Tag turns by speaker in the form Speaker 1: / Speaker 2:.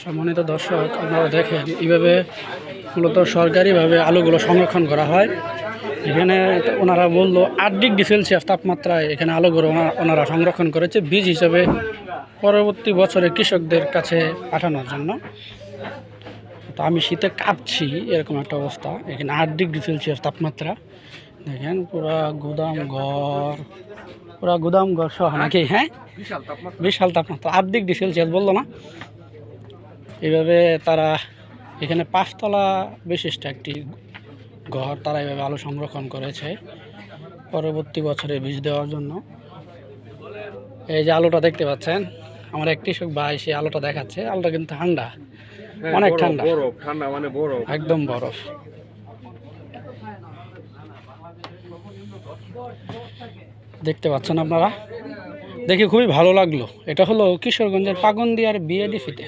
Speaker 1: সম্মানিত দর্শক, আপনারা দেখেন এইভাবে মূলত সরকারিভাবে আলুগুলো সংরক্ষণ করা হয়। এখানে ওনারা বললো 8 ডিগ্রি সেলসিয়াস তাপমাত্রায় এখানে আলুগুলো ওনারা সংরক্ষণ করেছে বীজ হিসাবে পরবর্তী বছরে কৃষকদের কাছে পাঠানোর জন্য। তো আমি শীতে কাঁপছি, এরকম একটা অবস্থা। এখানে 8 ডিগ্রি সেলসিয়াস তাপমাত্রা দেখেন, পুরা গুদাম ঘর সহ নাকি? হ্যাঁ, বিশাল তাপমাত্রা। 8 ডিগ্রি সেলসিয়াস বললো না? এইভাবে তারা এখানে 5 তলা বিশিষ্ট একটি ঘর তারা এইভাবে আলু সংরক্ষণ করেছে পরবর্তী বছরে বীজ দেওয়ার জন্য। এই যে আলুটা দেখতে পাচ্ছেন, আমার এক কৃষক ভাই সে আলুটা দেখাচ্ছে। আলুটা কিন্তু ঠান্ডা, অনেক ঠান্ডা,
Speaker 2: ঠান্ডা মানে বরফ,
Speaker 1: একদম বরফ। দেখতে পাচ্ছেন আপনারা, দেখে খুবই ভালো লাগলো। এটা হলো কিশোরগঞ্জের পাগন্দিয়ার বিএডিসিতে।